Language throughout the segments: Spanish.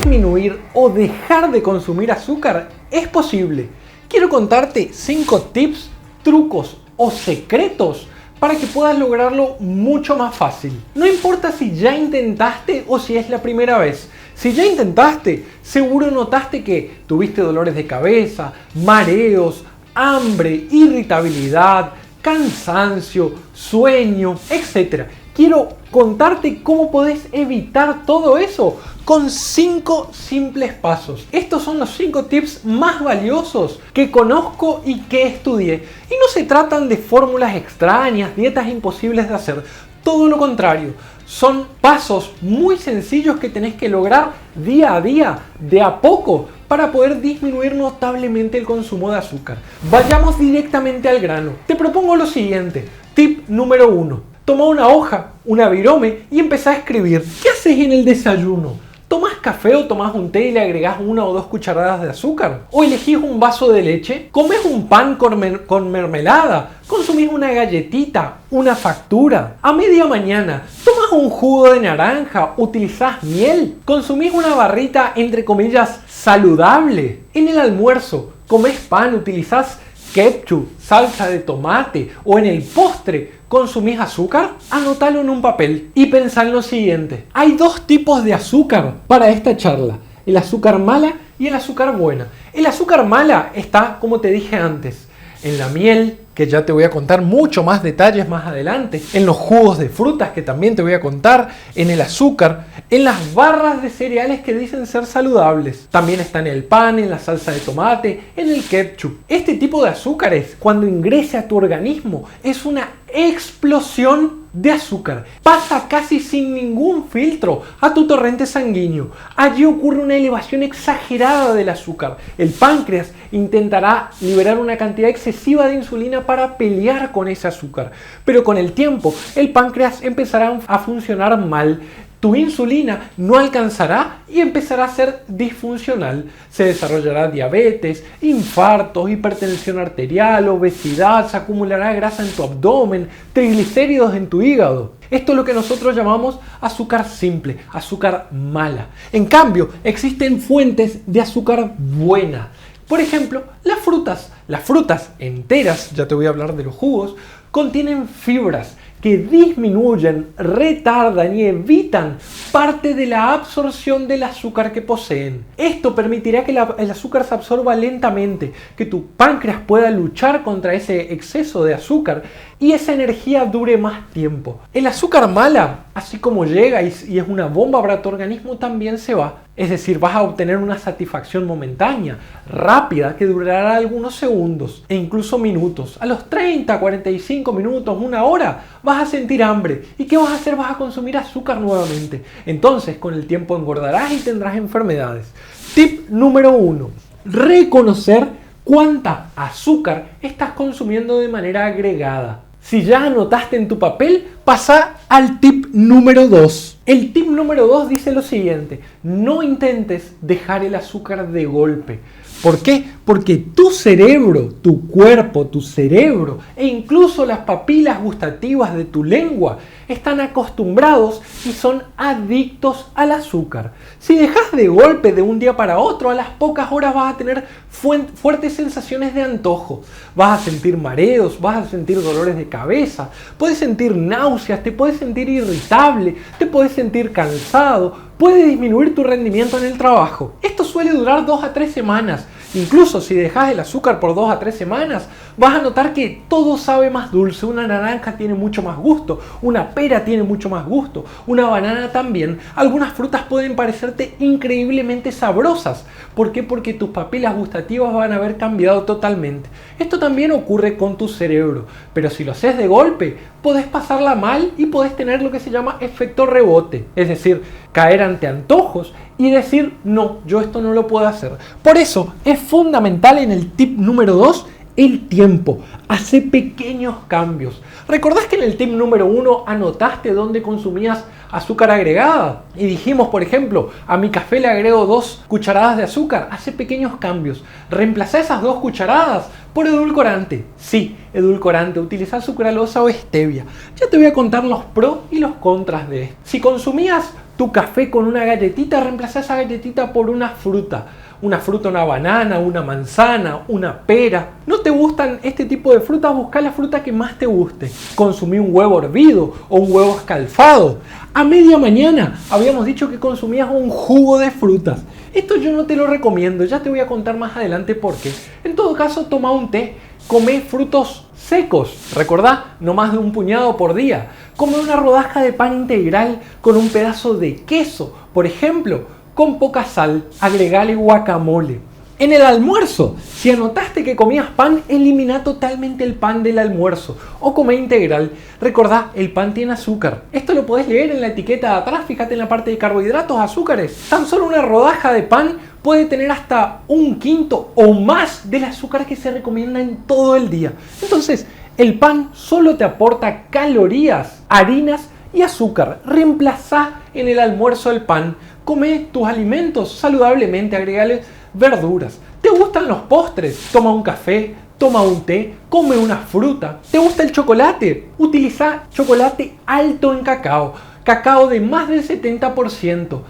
disminuir o dejar de consumir azúcar es posible. Quiero contarte 5 tips, trucos o secretos para que puedas lograrlo mucho más fácil. No importa si ya intentaste o si es la primera vez. Si ya intentaste, seguro notaste que tuviste dolores de cabeza, mareos, hambre, irritabilidad, cansancio, sueño, etc. Quiero contarte cómo podés evitar todo eso con 5 simples pasos. Estos son los 5 tips más valiosos que conozco y que estudié. Y no se tratan de fórmulas extrañas, dietas imposibles de hacer. Todo lo contrario, son pasos muy sencillos que tenés que lograr día a día, de a poco, para poder disminuir notablemente el consumo de azúcar. Vayamos directamente al grano. Te propongo lo siguiente. Tip número 1. Toma una hoja, una virome y empezá a escribir. ¿Qué haces en el desayuno? ¿Tomás café o tomás un té y le agregás 1 o 2 cucharadas de azúcar? ¿O elegís un vaso de leche? ¿Comés un pan con mermelada? ¿Consumís una galletita? ¿Una factura? A media mañana, ¿tomás un jugo de naranja? ¿Utilizás miel? ¿Consumís una barrita, entre comillas, saludable? En el almuerzo, ¿comés pan? ¿Utilizás ketchup, salsa de tomate? ¿O en el postre consumís azúcar? Anótalo en un papel y pensá en lo siguiente. Hay 2 tipos de azúcar para esta charla: el azúcar mala y el azúcar buena. El azúcar mala está, como te dije antes, en la miel, que ya te voy a contar mucho más detalles más adelante, en los jugos de frutas, que también te voy a contar, en el azúcar, en las barras de cereales que dicen ser saludables. También está en el pan, en la salsa de tomate, en el ketchup. Este tipo de azúcares, cuando ingrese a tu organismo, es una explosión de azúcar. Pasa casi sin ningún filtro a tu torrente sanguíneo. Allí ocurre una elevación exagerada del azúcar. El páncreas intentará liberar una cantidad excesiva de insulina para pelear con ese azúcar. Pero con el tiempo, el páncreas empezará a funcionar mal. Tu insulina no alcanzará y empezará a ser disfuncional. Se desarrollará diabetes, infartos, hipertensión arterial, obesidad, se acumulará grasa en tu abdomen, triglicéridos en tu hígado. Esto es lo que nosotros llamamos azúcar simple, azúcar mala. En cambio, existen fuentes de azúcar buena. Por ejemplo, las frutas. Las frutas enteras, ya te voy a hablar de los jugos, contienen fibras que disminuyen, retardan y evitan parte de la absorción del azúcar que poseen. Esto permitirá que el azúcar se absorba lentamente, que tu páncreas pueda luchar contra ese exceso de azúcar y esa energía dure más tiempo. El azúcar mala, así como llega y es una bomba para tu organismo, también se va. Es decir, vas a obtener una satisfacción momentánea, rápida, que durará algunos segundos e incluso minutos. A los 30, 45 minutos, 1 hora, vas a sentir hambre. ¿Y qué vas a hacer? Vas a consumir azúcar nuevamente. Entonces, con el tiempo engordarás y tendrás enfermedades. Tip número 1. Reconocer cuánta azúcar estás consumiendo de manera agregada. Si ya anotaste en tu papel, pasa al tip número 2. El tip número 2 dice lo siguiente: no intentes dejar el azúcar de golpe. ¿Por qué? Porque tu cerebro, tu cuerpo, tu cerebro e incluso las papilas gustativas de tu lengua están acostumbrados y son adictos al azúcar. Si dejas de golpe de un día para otro, a las pocas horas vas a tener fuertes sensaciones de antojo. Vas a sentir mareos, vas a sentir dolores de cabeza, puedes sentir náuseas, te puedes sentir irritable, te puedes sentir cansado, puede disminuir tu rendimiento en el trabajo. Esto suele durar 2 a 3 semanas. Incluso si dejas el azúcar por 2 a 3 semanas, vas a notar que todo sabe más dulce. Una naranja tiene mucho más gusto, una pera tiene mucho más gusto, una banana también. Algunas frutas pueden parecerte increíblemente sabrosas. ¿Por qué? Porque tus papilas gustativas van a haber cambiado totalmente. Esto también ocurre con tu cerebro, pero si lo haces de golpe, podés pasarla mal y podés tener lo que se llama efecto rebote. Es decir, caer ante antojos y decir, no, yo esto no lo puedo hacer. Por eso es fundamental en el tip número 2 el tiempo. Hace pequeños cambios. ¿Recordás que en el tip número 1 anotaste dónde consumías azúcar agregada? Y dijimos, por ejemplo, a mi café le agrego 2 cucharadas de azúcar. Hace pequeños cambios. Reemplazá esas 2 cucharadas por edulcorante. Sí, edulcorante. Utiliza sucralosa o stevia. Ya te voy a contar los pros y los contras de esto. Si consumías tu café con una galletita, reemplaza esa galletita por una fruta. Una fruta, una banana, una manzana, una pera. ¿No te gustan este tipo de frutas? Busca la fruta que más te guste. Consumí un huevo hervido o un huevo escalfado. A media mañana habíamos dicho que consumías un jugo de frutas. Esto yo no te lo recomiendo, ya te voy a contar más adelante por qué. En todo caso, toma un té, come frutos secos. Recordá, no más de un puñado por día. Come una rodaja de pan integral con un pedazo de queso, por ejemplo. Con poca sal, agregale guacamole. En el almuerzo, si anotaste que comías pan, elimina totalmente el pan del almuerzo o come integral. Recordá, el pan tiene azúcar. Esto lo podés leer en la etiqueta de atrás, fíjate en la parte de carbohidratos, azúcares. Tan solo una rodaja de pan puede tener hasta 1/5 o más del azúcar que se recomienda en todo el día. Entonces, el pan solo te aporta calorías, harinas y azúcar. Reemplazá en el almuerzo el pan. Come tus alimentos saludablemente, agregale verduras. ¿Te gustan los postres? Toma un café, toma un té, come una fruta. ¿Te gusta el chocolate? Utiliza chocolate alto en cacao. Cacao de más del 70%,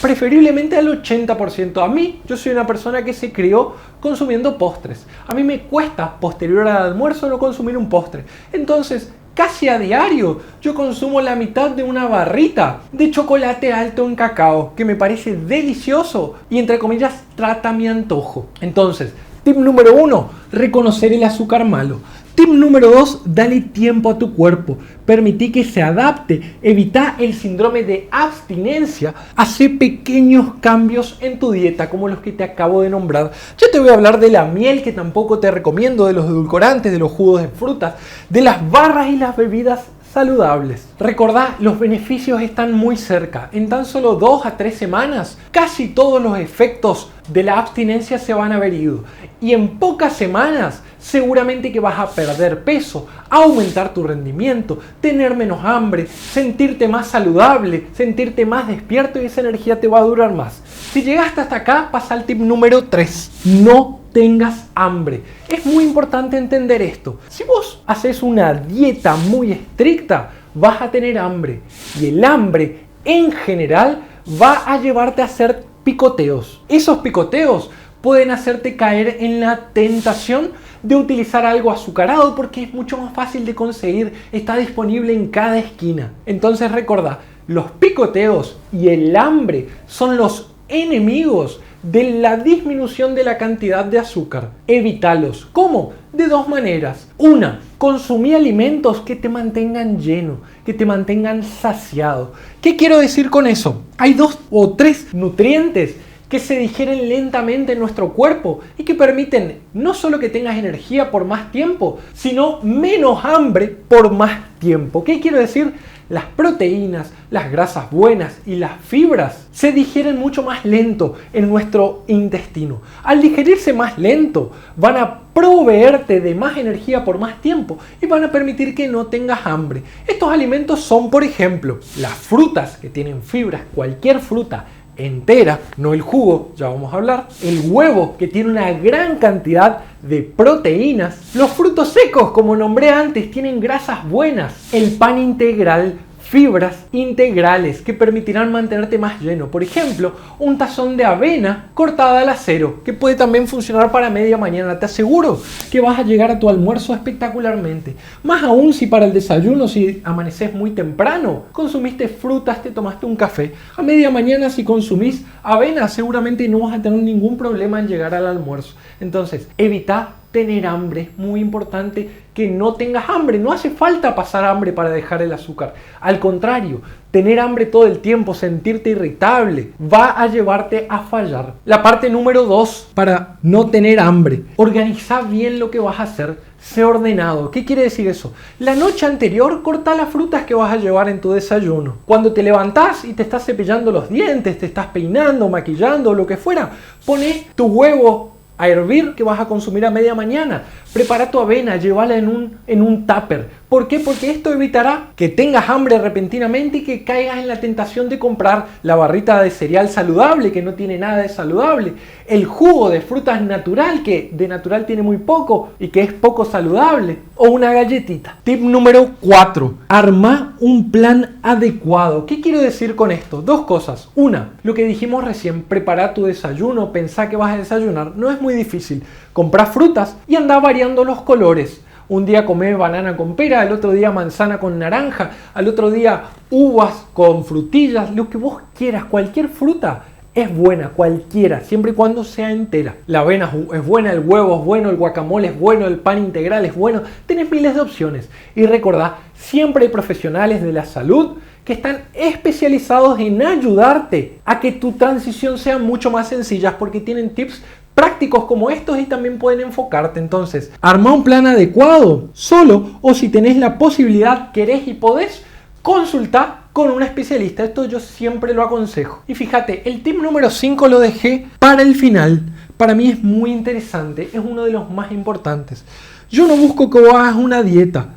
preferiblemente al 80%. A mí, yo soy una persona que se crió consumiendo postres. A mí me cuesta, posterior al almuerzo, no consumir un postre. Entonces, casi a diario yo consumo la mitad de una barrita de chocolate alto en cacao, que me parece delicioso y entre comillas trata mi antojo. Entonces, tip número 1, reconocer el azúcar malo. Tip número 2, dale tiempo a tu cuerpo. Permití que se adapte. Evita el síndrome de abstinencia. Hace pequeños cambios en tu dieta, como los que te acabo de nombrar. Yo te voy a hablar de la miel, que tampoco te recomiendo, de los edulcorantes, de los jugos de frutas, de las barras y las bebidas saludables. Recordá, los beneficios están muy cerca. En tan solo 2 a 3 semanas, casi todos los efectos de la abstinencia se van a haber ido. Y en pocas semanas, seguramente que vas a perder peso, aumentar tu rendimiento, tener menos hambre, sentirte más saludable, sentirte más despierto y esa energía te va a durar más. Si llegaste hasta acá, pasa al tip número 3. No tengas hambre. Es muy importante entender esto. Si vos haces una dieta muy estricta, vas a tener hambre. Y el hambre, en general, va a llevarte a hacer picoteos. Esos picoteos pueden hacerte caer en la tentación de utilizar algo azucarado porque es mucho más fácil de conseguir, está disponible en cada esquina. Entonces recordá, los picoteos y el hambre son los enemigos de la disminución de la cantidad de azúcar. Evítalos. ¿Cómo? De 2 maneras. Una, consumí alimentos que te mantengan lleno, que te mantengan saciado. ¿Qué quiero decir con eso? Hay 2 o 3 nutrientes que se digieren lentamente en nuestro cuerpo y que permiten no solo que tengas energía por más tiempo, sino menos hambre por más tiempo. ¿Qué quiero decir? Las proteínas, las grasas buenas y las fibras se digieren mucho más lento en nuestro intestino. Al digerirse más lento, van a proveerte de más energía por más tiempo y van a permitir que no tengas hambre. Estos alimentos son, por ejemplo, las frutas que tienen fibras, cualquier fruta entera, no el jugo, ya vamos a hablar, el huevo que tiene una gran cantidad de proteínas, los frutos secos, como nombré antes, tienen grasas buenas, el pan integral, fibras integrales que permitirán mantenerte más lleno. Por ejemplo, un tazón de avena cortada al acero, que puede también funcionar para media mañana. Te aseguro que vas a llegar a tu almuerzo espectacularmente. Más aún si para el desayuno, si amaneces muy temprano, consumiste frutas, te tomaste un café. A media mañana, si consumís avena, seguramente no vas a tener ningún problema en llegar al almuerzo. Entonces, evita tener hambre. Es muy importante que no tengas hambre. No hace falta pasar hambre para dejar el azúcar. Al contrario, tener hambre todo el tiempo, sentirte irritable, va a llevarte a fallar. La parte número 2 para no tener hambre. Organiza bien lo que vas a hacer. Sé ordenado. ¿Qué quiere decir eso? La noche anterior corta las frutas que vas a llevar en tu desayuno. Cuando te levantás y te estás cepillando los dientes, te estás peinando, maquillando, lo que fuera, poné tu huevo a hervir que vas a consumir a media mañana. Prepara tu avena, llévala en un tupper. ¿Por qué? Porque esto evitará que tengas hambre repentinamente y que caigas en la tentación de comprar la barrita de cereal saludable, que no tiene nada de saludable, el jugo de frutas natural, que de natural tiene muy poco y que es poco saludable, o una galletita. Tip número 4. Arma un plan adecuado. ¿Qué quiero decir con esto? Dos cosas. Una, lo que dijimos recién, prepara tu desayuno, pensá que vas a desayunar. No es muy difícil. Comprá frutas y anda variando los colores. Un día comé banana con pera, al otro día manzana con naranja, al otro día uvas con frutillas, lo que vos quieras, cualquier fruta es buena, cualquiera, siempre y cuando sea entera. La avena es buena, el huevo es bueno, el guacamole es bueno, el pan integral es bueno, tenés miles de opciones. Y recordá, siempre hay profesionales de la salud que están especializados en ayudarte a que tu transición sea mucho más sencilla porque tienen tips prácticos como estos y también pueden enfocarte. Entonces, arma un plan adecuado, solo o si tenés la posibilidad, querés y podés, consulta con un especialista. Esto yo siempre lo aconsejo. Y fíjate, el tip número 5 lo dejé para el final. Para mí es muy interesante, es uno de los más importantes. Yo no busco que hagas una dieta,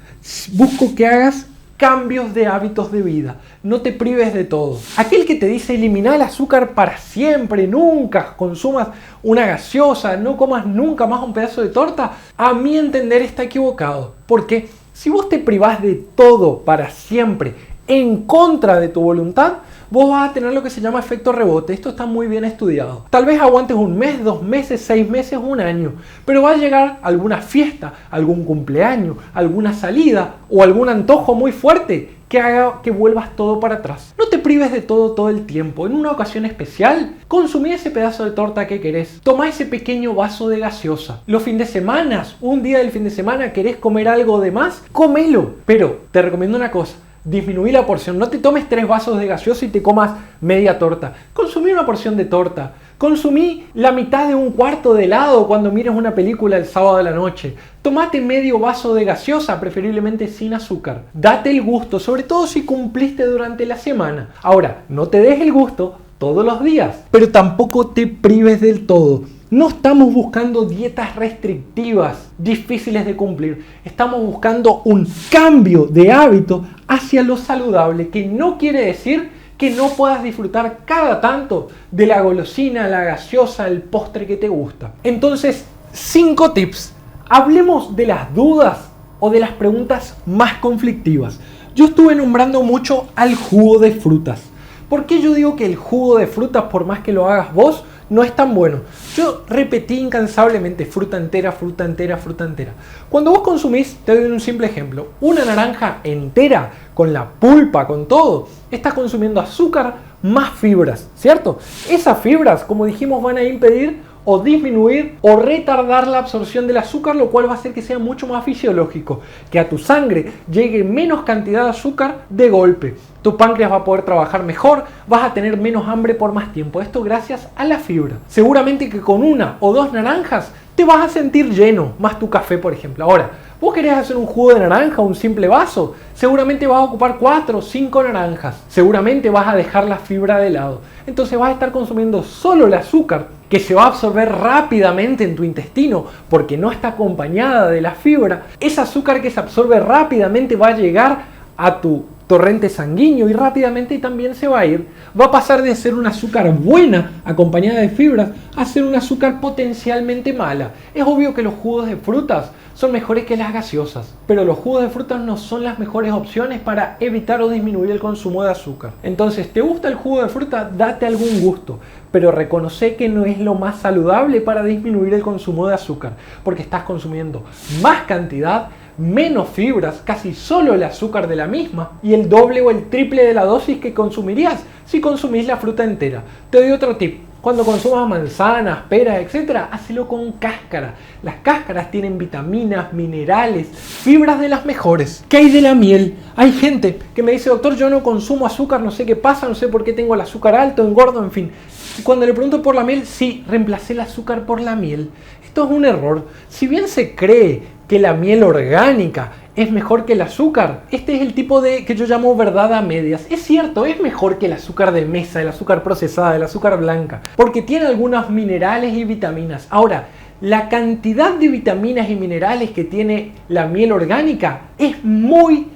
busco que hagas cambios de hábitos de vida. No te prives de todo. Aquel que te dice eliminar el azúcar para siempre, nunca consumas una gaseosa, no comas nunca más un pedazo de torta, a mi entender está equivocado. Porque si vos te privás de todo para siempre, en contra de tu voluntad, vos vas a tener lo que se llama efecto rebote. Esto está muy bien estudiado. Tal vez aguantes un mes, 2 meses, 6 meses, un año, pero va a llegar alguna fiesta, algún cumpleaños, alguna salida o algún antojo muy fuerte que haga que vuelvas todo para atrás. No te prives de todo el tiempo. En una ocasión especial, consumí ese pedazo de torta que querés. Toma ese pequeño vaso de gaseosa. Los fines de semana, un día del fin de semana, querés comer algo de más, cómelo. Pero te recomiendo una cosa. Disminuí la porción, no te tomes 3 vasos de gaseosa y te comas media torta. Consumí una porción de torta. Consumí la mitad de un cuarto de helado cuando mires una película el sábado de la noche. Tomate medio vaso de gaseosa, preferiblemente sin azúcar. Date el gusto, sobre todo si cumpliste durante la semana. Ahora, no te des el gusto todos los días, pero tampoco te prives del todo. No estamos buscando dietas restrictivas, difíciles de cumplir. Estamos buscando un cambio de hábito hacia lo saludable, que no quiere decir que no puedas disfrutar cada tanto de la golosina, la gaseosa, el postre que te gusta. Entonces, 5 tips. Hablemos de las dudas o de las preguntas más conflictivas. Yo estuve nombrando mucho al jugo de frutas. ¿Por qué yo digo que el jugo de frutas, por más que lo hagas vos, no es tan bueno? Yo repetí incansablemente fruta entera, fruta entera, fruta entera. Cuando vos consumís, te doy un simple ejemplo, una naranja entera, con la pulpa, con todo, estás consumiendo azúcar más fibras, ¿cierto? Esas fibras, como dijimos, van a impedir o disminuir o retardar la absorción del azúcar, lo cual va a hacer que sea mucho más fisiológico, que a tu sangre llegue menos cantidad de azúcar de golpe. Tu páncreas va a poder trabajar mejor, vas a tener menos hambre por más tiempo. Esto gracias a la fibra. Seguramente que con 1 o 2 naranjas te vas a sentir lleno, más tu café, por ejemplo. Ahora, vos querés hacer un jugo de naranja, un simple vaso, seguramente vas a ocupar 4 o 5 naranjas. Seguramente vas a dejar la fibra de lado. Entonces vas a estar consumiendo solo el azúcar, que se va a absorber rápidamente en tu intestino porque no está acompañada de la fibra. Ese azúcar que se absorbe rápidamente va a llegar a tu torrente sanguíneo y rápidamente también se va a ir. Va a pasar de ser un azúcar buena acompañada de fibras a ser un azúcar potencialmente mala. Es obvio que los jugos de frutas son mejores que las gaseosas, pero los jugos de frutas no son las mejores opciones para evitar o disminuir el consumo de azúcar. Entonces, ¿te gusta el jugo de fruta? Date algún gusto, pero reconoce que no es lo más saludable para disminuir el consumo de azúcar, porque estás consumiendo más cantidad, menos fibras, casi solo el azúcar de la misma y el doble o el triple de la dosis que consumirías si consumís la fruta entera. Te doy otro tip. Cuando consumas manzanas, peras, etc., hacelo con cáscara. Las cáscaras tienen vitaminas, minerales, fibras de las mejores. ¿Qué hay de la miel? Hay gente que me dice, doctor, yo no consumo azúcar, no sé qué pasa, no sé por qué tengo el azúcar alto, engordo, en fin. Y cuando le pregunto por la miel, sí, reemplacé el azúcar por la miel. Esto es un error. Si bien se cree que la miel orgánica es mejor que el azúcar, este es el tipo de que yo llamo verdad a medias. Es cierto, es mejor que el azúcar de mesa, el azúcar procesada, el azúcar blanca, porque tiene algunos minerales y vitaminas. Ahora, La cantidad de vitaminas y minerales que tiene la miel orgánica es muy,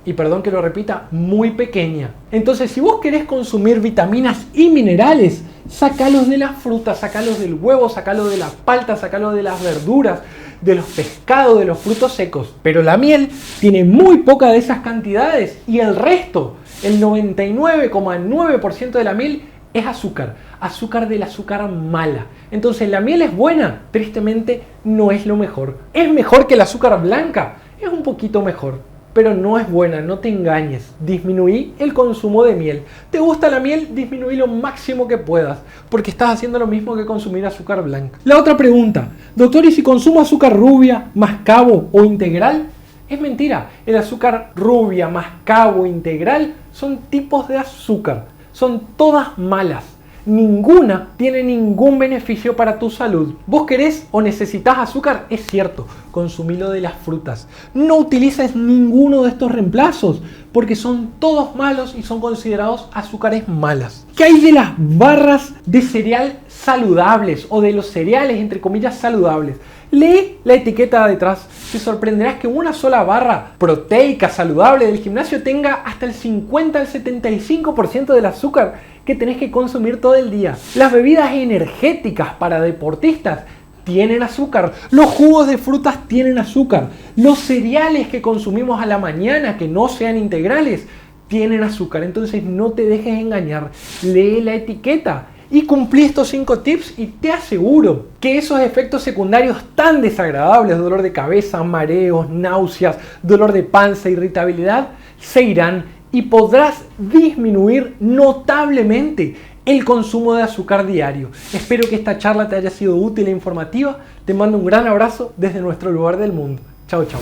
y perdón que lo repita, muy pequeña. Entonces, si vos querés consumir vitaminas y minerales, sacalos de las frutas, sacalos del huevo, sacalos de la palta, sacalos de las verduras, de los pescados, de los frutos secos. Pero la miel tiene muy poca de esas cantidades y el resto, el 99,9% de la miel, es azúcar. Azúcar del azúcar mala. Entonces, ¿la miel es buena? Tristemente, no es lo mejor. ¿Es mejor que el azúcar blanca? Es un poquito mejor, pero no es buena, no te engañes. Disminuí el consumo de miel. ¿Te gusta la miel? Disminuí lo máximo que puedas, porque estás haciendo lo mismo que consumir azúcar blanca. La otra pregunta, doctor, ¿y si consumo azúcar rubia, mascabo o integral? Es mentira, el azúcar rubia, mascabo, integral son tipos de azúcar. Son todas malas. Ninguna tiene ningún beneficio para tu salud. ¿Vos querés o necesitas azúcar? Es cierto, consumilo de las frutas. No utilices ninguno de estos reemplazos porque son todos malos y son considerados azúcares malas. ¿Qué hay de las barras de cereal saludables o de los cereales entre comillas saludables? Lee la etiqueta detrás. Te sorprenderás que una sola barra proteica saludable del gimnasio tenga hasta el 50 al 75% del azúcar que tenés que consumir todo el día. Las bebidas energéticas para deportistas tienen azúcar. Los jugos de frutas tienen azúcar. Los cereales que consumimos a la mañana que no sean integrales tienen azúcar. Entonces no te dejes engañar. Lee la etiqueta. Y cumplí estos 5 tips y te aseguro que esos efectos secundarios tan desagradables, dolor de cabeza, mareos, náuseas, dolor de panza, irritabilidad, se irán y podrás disminuir notablemente el consumo de azúcar diario. Espero que esta charla te haya sido útil e informativa. Te mando un gran abrazo desde nuestro lugar del mundo. Chao, chao.